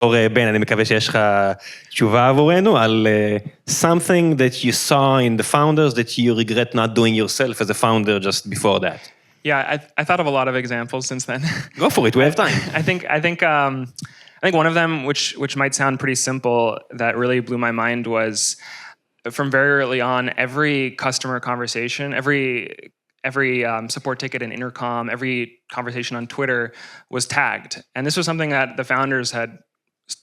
בן, אני מקווה שיש לך תשובה עבורנו על something that you saw in the founders that you regret not doing yourself as a founder just before that. Yeah, I thought of a lot of examples since then. Go for it, we have time. I think one of them, which might sound pretty simple, that really blew my mind was from very early on, every customer conversation, every support ticket in Intercom, every conversation on Twitter was tagged. And this was something that the founders had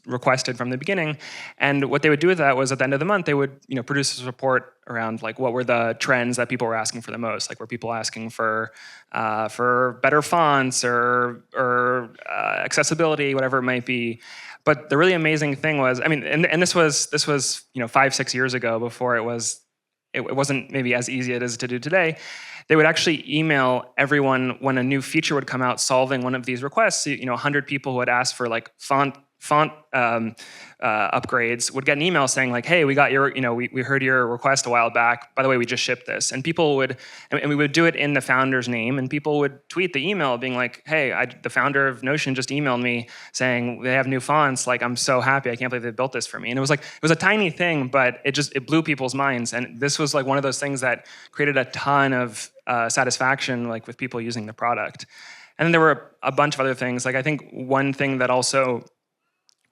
requested from the beginning. And what they would do with that was at the end of the month, they would produce a report around like what were the trends that people were asking for the most. Like were people asking for better fonts or accessibility, whatever it might be. But the really amazing thing was, I mean, and this was 5-6 years ago, before it wasn't maybe as easy as it is to do today. They would actually email everyone when a new feature would come out solving one of these requests. 100 people who had asked for like font upgrades would get an email saying like, hey, we got your, we heard your request a while back. By the way, we just shipped this. And people would, and we would do it in the founder's name, and people would tweet the email being like, hey, the founder of Notion just emailed me saying they have new fonts. Like, I'm so happy. I can't believe they built this for me. And it was a tiny thing, but it blew people's minds. And this was like one of those things that created a ton of satisfaction, like with people using the product. And then there were a bunch of other things. Like I think one thing that also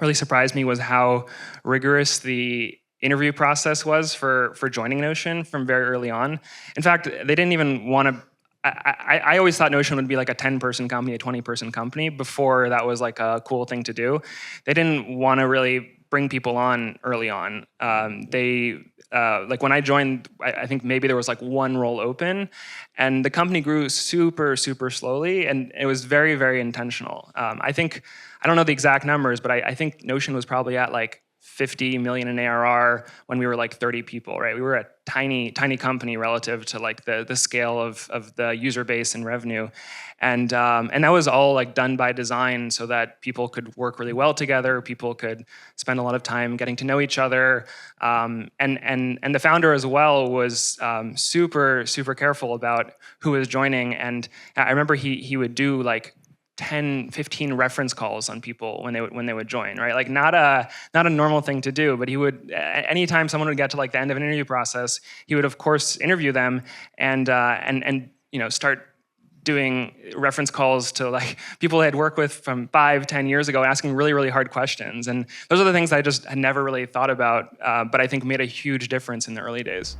really surprised me was how rigorous the interview process was for joining Notion from very early on. In fact, they didn't even want to. I always thought Notion would be like a 10-person company, a 20-person company before that was like a cool thing to do. They didn't want to really bring people on early on. Like when I joined, I think maybe there was like one role open, and the company grew super, super slowly, and it was very, very intentional. I don't know the exact numbers, but I think Notion was probably at like 50 million in ARR when we were like 30 people, right? We were a tiny, tiny company relative to like the scale of the user base and revenue. And that was all like done by design so that people could work really well together. People could spend a lot of time getting to know each other. And the founder as well was super, super careful about who was joining. And I remember he would do like 10, 15 reference calls on people when they would join, right? Like not a normal thing to do, but he would, anytime someone would get to like the end of an interview process, he would of course interview them and start doing reference calls to like people I had worked with from 5-10 years ago, asking really, really hard questions. And those are the things I just had never really thought about, but I think made a huge difference in the early days.